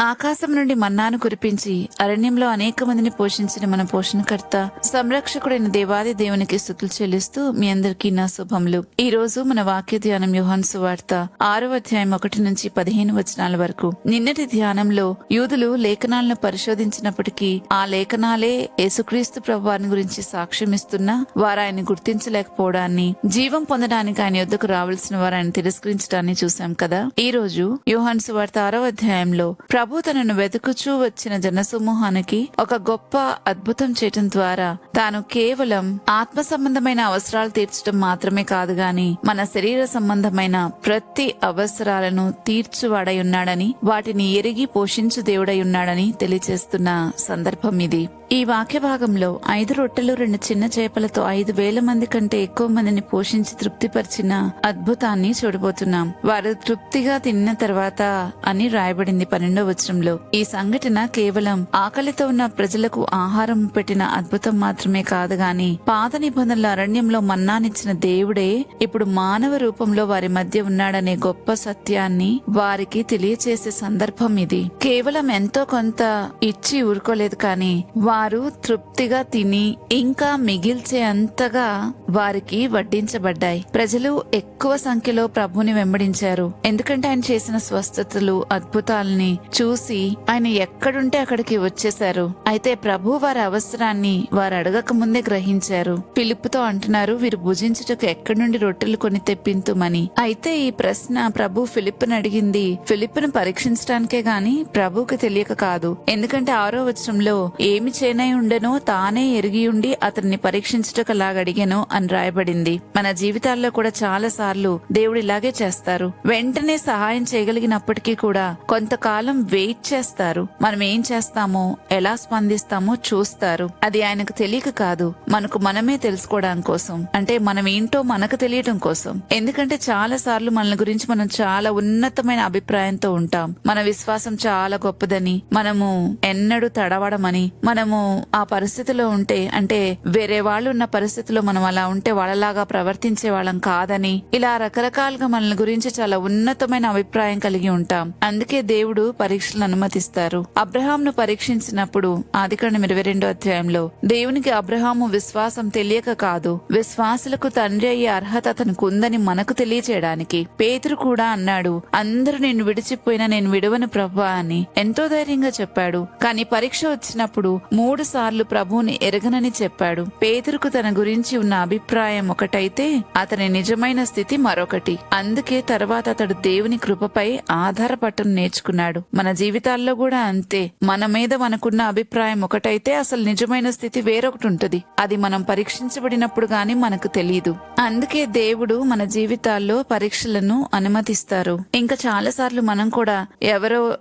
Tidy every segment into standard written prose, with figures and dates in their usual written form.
ఆకాశం నుండి మన్నాను కురిపించి అరణ్యంలో అనేక మందిని పోషించిన మన పోషణకర్త సంరక్షకుడైన దేవాది దేవునికి స్తుతులు చెల్లిస్తూ మీ అందరికీ నా శుభములు. ఈ రోజు మన వాక్య ధ్యానం యోహాను సువార్త 6వ అధ్యాయం 1 నుంచి 15 వచనాల వరకు. నిన్నటి ధ్యానంలో యూదులు లేఖనాలను పరిశోధించినప్పటికీ ఆ లేఖనాలే యేసుక్రీస్తు ప్రభువారిని గురించి సాక్ష్యమిస్తున్నా వారు ఆయన గుర్తించలేకపోవడాన్ని, జీవం పొందడానికి ఆయన యొద్దకు రావాల్సిన వారు ఆయన తిరస్కరించడాన్ని చూశాం కదా. ఈ రోజు యోహాను సువార్త 6వ అధ్యాయంలో ప్రభు తనను వెతుకుచూ వచ్చిన జనసమూహానికి ఒక గొప్ప అద్భుతం చేయటం ద్వారా తాను కేవలం ఆత్మ సంబంధమైన అవసరాలు తీర్చడం మాత్రమే కాదు గాని మన శరీర సంబంధమైన ప్రతి అవసరాలను తీర్చువాడై ఉన్నాడని, వాటిని ఎరిగి పోషించు దేవుడై ఉన్నాడని తెలియజేస్తున్న సందర్భం ఇది. ఈ వాక్య భాగంలో 5 రొట్టెలు 2 చిన్న చేపలతో 5,000 మంది కంటే ఎక్కువ మందిని పోషించి తృప్తిపరిచిన అద్భుతాన్ని చూడబోతున్నాం. వారు తృప్తిగా తిన్న తర్వాత అని రాయబడింది 12వ వచనంలో. ఈ సంఘటన కేవలం ఆకలితో ఉన్న ప్రజలకు ఆహారం పెట్టిన అద్భుతం మాత్రమే కాదు గాని పాత నిబంధనల అరణ్యంలో మన్నానిచ్చిన దేవుడే ఇప్పుడు మానవ రూపంలో వారి మధ్య ఉన్నాడనే గొప్ప సత్యాన్ని వారికి తెలియచేసే సందర్భం ఇది. కేవలం ఎంతో కొంత ఇచ్చి ఊరుకోలేదు కానీ వారు తృప్తిగా తిని ఇంకా మిగిల్చే అంతగా వారికి వడ్డించబడ్డాయి. ప్రజలు ఎక్కువ సంఖ్యలో ప్రభుని వెంబడించారు. ఎందుకంటే ఆయన చేసిన స్వస్థతలు, అద్భుతాలని చూసి ఆయన ఎక్కడుంటే అక్కడికి వచ్చేశారు. అయితే ప్రభు వారి అవసరాన్ని వారు అడగక ముందే గ్రహించారు. ఫిలిప్పుతో అంటున్నారు, వీరు భుజించుటకు ఎక్కడి నుండి రొట్టెలు కొని తెప్పింతుమని. అయితే ఈ ప్రశ్న ప్రభు ఫిలిప్పును అడిగింది ఫిలిప్పును పరీక్షించడానికే గాని ప్రభువుకి తెలియక కాదు. ఎందుకంటే 6వ వచనంలో ఏమి చేనై ఉండెనో తానే ఎరిగి ఉండి అతన్ని పరీక్షించుటకు అలాగడిగెను అని రాయబడింది. మన జీవితాల్లో కూడా చాలా సార్లు దేవుడు ఇలాగే చేస్తారు. వెంటనే సహాయం చేయగలిగినప్పటికీ కూడా కొంతకాలం వెయిట్ చేస్తారు. మనం ఏం చేస్తామో, ఎలా స్పందిస్తామో చూస్తారు. అది ఆయనకు తెలియక కాదు, మనకు మనమే తెలుసుకోవడం కోసం. అంటే మనం ఏంటో మనకు తెలియటం కోసం. ఎందుకంటే చాలా సార్లు మన గురించి మనం చాలా ఉన్నతమైన అభిప్రాయంతో ఉంటాం. మన విశ్వాసం చాలా గొప్పదని, మనము ఎన్నడూ తడవడమని, మనము ఆ పరిస్థితిలో ఉంటే, అంటే వేరే వాళ్ళు ఉన్న పరిస్థితిలో మనం అలా ఉంటే వాళ్ళలాగా ప్రవర్తించే వాళ్ళం కాదని, ఇలా రకరకాలుగా మన గురించి చాలా ఉన్నతమైన అభిప్రాయం కలిగి ఉంటాం. అందుకే దేవుడు పరీక్షలను అనుమతిస్తారు. అబ్రహాంను పరీక్షించినప్పుడు ఆదికాండం 22వ అధ్యాయంలో దేవునికి అబ్రహాము విశ్వాసం తెలియక కాదు, విశ్వాసులకు తండ్రి అయ్యే అర్హత అతనికి ఉందని మనకు తెలియచేయడానికి. పేతురు కూడా అన్నాడు, అందరూ నేను విడిచిపోయినా నేను విడవను ప్రభువా అని ఎంతో ధైర్యంగా చెప్పాడు. కానీ పరీక్ష వచ్చినప్పుడు 3 సార్లు ప్రభువుని ఎరగనని చెప్పాడు. పేతురుకు తన గురించి ఉన్న అభిప్రాయం ఒకటైతే అతని నిజమైన స్థితి మరొకటి. అందుకే తర్వాత అతడు దేవుని కృపపై ఆధారపడటం నేర్చుకున్నాడు. మన జీవితాల్లో కూడా అంతే. మన మీద మనకున్న అభిప్రాయం ఒకటైతే అసలు నిజమైన స్థితి వేరొకటి ఉంటుంది. అది మనం పరీక్షించబడినప్పుడు గాని మనకు తెలియదు. అందుకే దేవుడు మన జీవితాల్లో పరీక్షలను అనుమతిస్తారు. ఇంకా చాలా సార్లు మనం కూడా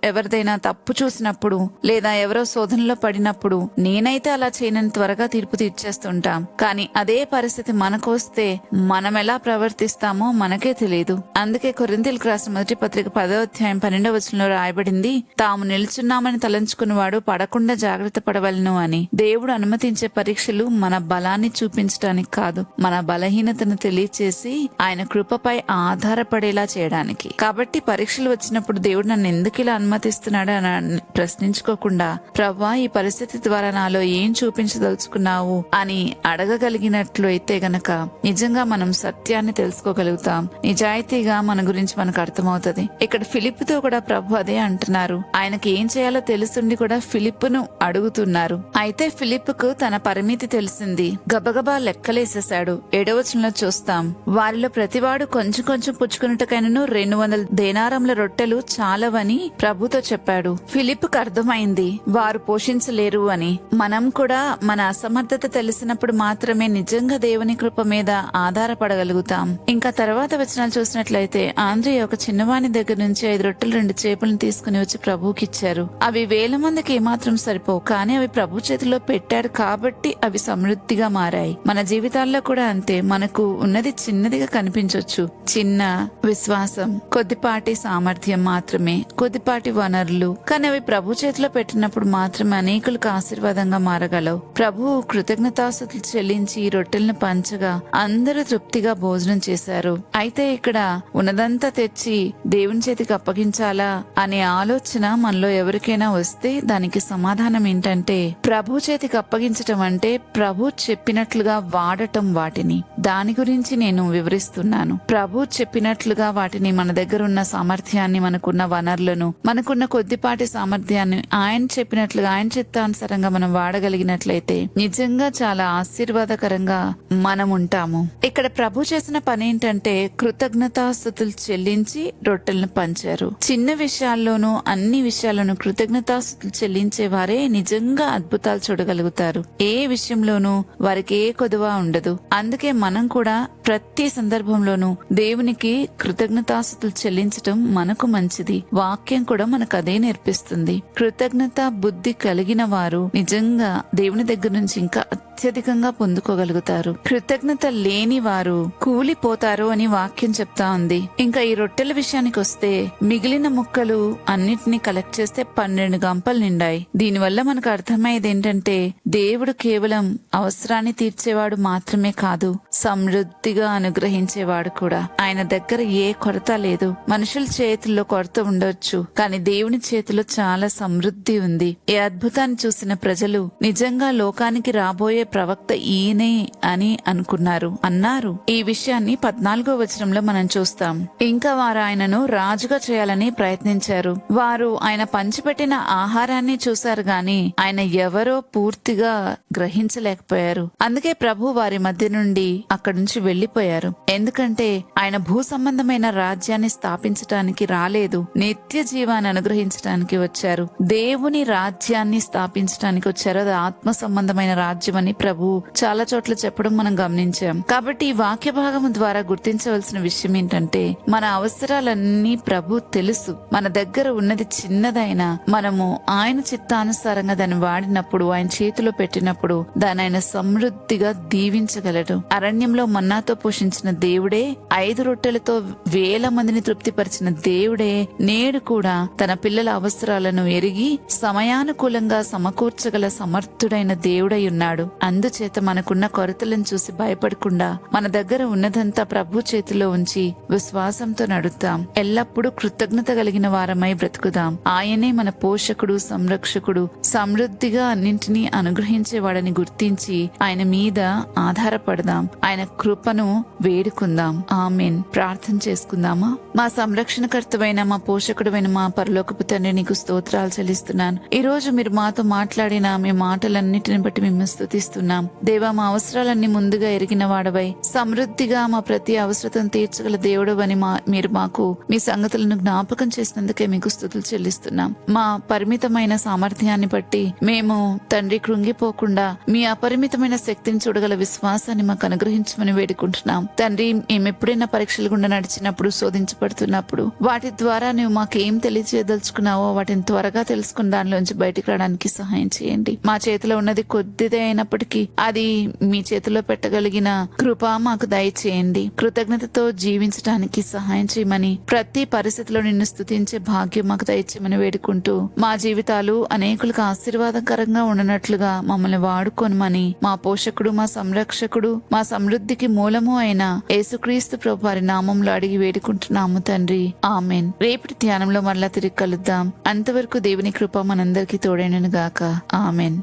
ఎవరిదైనా తప్పు చూసినప్పుడు లేదా ఎవరో శోధనలో పడినప్పుడు నేనైతే అలా చేయనని త్వరగా తీర్పు తీర్చేస్తుంటాం. కానీ అదే పరిస్థితి మనకొస్తే మనం ఎలా ప్రవర్తిస్తామో మనకే తెలియదు. అందుకే కొరింథీయులకు రాసిన మొదటి పత్రిక 10వ అధ్యాయం 12వ వచనంలో రాయబడింది, తాము నిలుచున్నామని తలంచుకున్నవాడు పడకుండా జాగ్రత్త పడవలను అని. దేవుడు అనుమతించే పరీక్షలు మన బలాన్ని చూపించడానికి కాదు, మన బలహీనతను తెలియచేసి ఆయన కృపపై ఆధారపడేలా చేయడానికి. కాబట్టి పరీక్షలు వచ్చినప్పుడు దేవుడు నన్ను ఎందుకు ఇలా అనుమతిస్తున్నాడు అని ప్రశ్నించుకోకుండా, ప్రభువా ఈ పరిస్థితి ద్వారా నాలో ఏం చూపించదలుచుకున్నావు అని అడగగలిగినట్లు అయితే గనక నిజంగా మనం సత్యాన్ని తెలుసుకోగలుగుతాం. నిజాయితీగా మన గురించి మనకు అర్థమవుతుంది. ఇక్కడ ఫిలిప్పుతో కూడా ప్రభు అదే అంటున్నారు. ఆయనకి ఏం చేయాలో తెలుసుండి కూడా ఫిలిప్పును అడుగుతున్నారు. అయితే ఫిలిప్పుకు తన పరిమితి తెలిసింది. గబగబా లెక్కలేసేశాడు. 7వ వచనంలో చూస్తాం, వారిలో ప్రతివాడు కొంచెం కొంచెం పుచ్చుకున్నట్టుకైనను 200 దేనారముల రొట్టెలు చాలవని ప్రభుతో చెప్పాడు. ఫిలిప్పుకు అర్థమైంది వారు పోషించలేరు అని. మనం కూడా మన అసమర్థత తెలిసినప్పుడు మాత్రమే నిజంగా దేవుని కృప మీద ఆధారపడగలుగుతాం. ఇంకా తర్వాత వచనాలు చూసినట్లయితే ఆంద్రియ ఒక చిన్నవాని దగ్గర నుంచి 5 రొట్టెలు 2 చేపలను తీసుకుని వచ్చి ప్రభువుకి ఇచ్చారు. అవి 1000 మందికి ఏమాత్రం సరిపోవు, కానీ అవి ప్రభు చేతిలో పెట్టాడు కాబట్టి అవి సమృద్ధిగా మారాయి. మన జీవితాల్లో కూడా అంతే. మనకు ఉన్నది చిన్నదిగా కనిపించొచ్చు, చిన్న విశ్వాసం, కొద్దిపాటి సామర్థ్యం మాత్రమే, కొద్దిపాటి వనరులు, కానీ అవి ప్రభు చేతిలో పెట్టినప్పుడు మాత్రమే అనేకులకు ఆశీర్వాదంగా మారగలవు. ప్రభువు కృతజ్ఞతాస్తుతులు చెల్లించి రొట్టెలను పంచగా అందరూ తృప్తిగా భోజనం చేశారు. అయితే ఇక్కడ ఉన్నదంతా తెచ్చి దేవుని చేతికి అప్పగించాలా అనే ఆలోచన ఆలోచన మనలో ఎవరికైనా వస్తే దానికి సమాధానం ఏంటంటే, ప్రభు చేతికి అప్పగించటం అంటే ప్రభు చెప్పినట్లుగా వాడటం వాటిని. దాని గురించి నేను వివరిస్తున్నాను. ప్రభు చెప్పినట్లుగా వాటిని, మన దగ్గర ఉన్న సామర్థ్యాన్ని, మనకున్న వనరులను, మనకున్న కొద్దిపాటి సామర్థ్యాన్ని ఆయన చెప్పినట్లుగా, ఆయన చిత్తానుసారంగా మనం వాడగలిగినట్లయితే నిజంగా చాలా ఆశీర్వాదకరంగా మనం ఉంటాము. ఇక్కడ ప్రభు చేసిన పని ఏంటంటే కృతజ్ఞతాస్తుతులు చెల్లించి రొట్టెలను పంచారు. చిన్న విషయాల్లోనూ అన్ని విషయాల్లోనూ కృతజ్ఞతాస్తుతులు చెల్లించే వారే నిజంగా అద్భుతాలు చూడగలుగుతారు. ఏ విషయంలోనూ వారికి ఏ కొదువ ఉండదు. అందుకే మనం కూడా ప్రతి సందర్భంలోనూ దేవునికి కృతజ్ఞతాస్తుతులు చెల్లించటం మనకు మంచిది. వాక్యం కూడా మనకు అదే నేర్పిస్తుంది. కృతజ్ఞత బుద్ధి కలిగిన వారు నిజంగా దేవుని దగ్గర నుంచి ఇంకా అత్యధికంగా పొందుకోగలుగుతారు. కృతజ్ఞత లేని వారు కూలిపోతారు అని వాక్యం చెప్తా ఉంది. ఇంకా ఈ రొట్టెల విషయానికి వస్తే, మిగిలిన ముక్కలు అన్నిటినీ కలెక్ట్ చేస్తే 12 గంపలు నిండాయి. దీనివల్ల మనకు అర్థమయ్యేది ఏంటంటే, దేవుడు కేవలం అవసరాన్ని తీర్చేవాడు మాత్రమే కాదు, సమృద్ధిగా అనుగ్రహించేవాడు కూడా. ఆయన దగ్గర ఏ కొరత లేదు. మనుషుల చేతుల్లో కొరత ఉండొచ్చు, కానీ దేవుని చేతిలో చాలా సమృద్ధి ఉంది. ఈ అద్భుతాన్ని చూసిన ప్రజలు నిజంగా లోకానికి రాబోయే ప్రవక్త ఈయనే అని అన్నారు. ఈ విషయాన్ని 14వ వచనంలో మనం చూస్తాం. ఇంకా వారు ఆయనను రాజుగా చేయాలని ప్రయత్నించారు. వారు ఆయన పంచిపెట్టిన ఆహారాన్ని చూశారు గాని ఆయన ఎవరో పూర్తిగా గ్రహించలేకపోయారు. అందుకే ప్రభు వారి మధ్య నుండి అక్కడి నుంచి వెళ్లిపోయారు. ఎందుకంటే ఆయన భూ సంబంధమైన రాజ్యాన్ని స్థాపించటానికి రాలేదు, నిత్య జీవాన్ని అనుగ్రహించడానికి వచ్చారు. దేవుని రాజ్యాన్ని స్థాపించడానికి వచ్చారు. అది ఆత్మ సంబంధమైన రాజ్యం అని ప్రభు చాలా చోట్ల చెప్పడం మనం గమనించాం. కాబట్టి ఈ వాక్య భాగం ద్వారా గుర్తించవలసిన విషయం ఏంటంటే, మన అవసరాలన్నీ ప్రభు తెలుసు. మన దగ్గర ఉన్నది చిన్నదైనా మనము ఆయన చిత్తానుసారంగా దాన్ని వాడినప్పుడు, ఆయన చేతిలో పెట్టినప్పుడు దాన్ని ఆయన సమృద్ధిగా దీవించగలడు. అరణ్యంలో మన్నాతో పోషించిన దేవుడే, 5 రొట్టెలతో 1000 మందిని తృప్తిపరిచిన దేవుడే నేడు కూడా తన పిల్లల అవసరాలను ఎరిగి సమయానుకూలంగా సమకూర్చగల సమర్థుడైన దేవుడై ఉన్నాడు. అందుచేత మనకున్న కొరతలను చూసి భయపడకుండా మన దగ్గర ఉన్నదంతా ప్రభు చేతిలో ఉంచి విశ్వాసంతో నడుద్దాం. ఎల్లప్పుడూ కృతజ్ఞత కలిగిన వారమై బ్రతుకుదాం. ఆయనే మన పోషకుడు, సంరక్షకుడు, సమృద్ధిగా అన్నింటినీ అనుగ్రహించేవాడని గుర్తించి ఆయన మీద ఆధారపడదాం. ఆయన కృపను వేడుకుందాం. ఆమేన్. ప్రార్థన చేసుకుందామా? మా సంరక్షణకర్తవైన, మా పోషకుడైన మా పరలోకపు తండ్రి, నీకు స్తోత్రాలు చెల్లిస్తున్నాను. ఈ రోజు మీరు మాతో మాట్లాడిన మీ మాటలన్నిటిని బట్టి మేము స్తుతిస్తున్నాం. దేవా, మా అవసరాలన్నీ ముందుగా ఎరిగిన వాడవై, సమృద్ధిగా మా ప్రతి అవసరతను తీర్చగల దేవుడవని మీరు మాకు మీ సంగతులను జ్ఞాపకం చేసినందుకే మీకు స్తుతులు చెల్లిస్తున్నాం. మా పరిమితమైన సామర్థ్యాన్ని బట్టి మేము తండ్రి కృంగిపోకుండా మీ అపరిమితమైన శక్తిని చూడగల విశ్వాసాన్ని మాకు అనుగ్రహించమని వేడుకుంటున్నాం. తండ్రి, మేము ఎప్పుడైనా పరీక్షల గుండా నడిచినప్పుడు, శోధించబడుతున్నప్పుడు, వాటి ద్వారా నువ్వు మాకేం తెలియజేయదలుచుకున్నావో వాటిని త్వరగా తెలుసుకుని దానిలోంచి బయటకు రావడానికి సహాయం చేయండి. మా చేతిలో ఉన్నది కొద్దిదే అయినప్పటికీ అది మీ చేతిలో పెట్టగలిగిన కృప మాకు దయచేయండి. కృతజ్ఞతతో జీవించడానికి సహాయం చేయమని, ప్రతి పరిస్థితిలో నిన్ను స్తుతించే భాగ్యం మాకు దయచేయమని వేడుకుంటూ, మా జీవితాలు అనేకులకు ఆశీర్వాదకరంగా ఉండనట్లుగా మమ్మల్ని వాడుకోనమని మా పోషకుడు, మా సంరక్షకుడు, మా సమృద్ధికి మూలము అయిన యేసుక్రీస్తు ప్రభు వారి నామంలో అడిగి వేడుకుంటున్నాము తండ్రి. ఆమెన్. రేపటి ధ్యానంలో మరలా తిరిగి కలుద్దాం. అంతవరకు దేవుని కృప మనందరికీ తోడైనను గాక. ఆమెన్.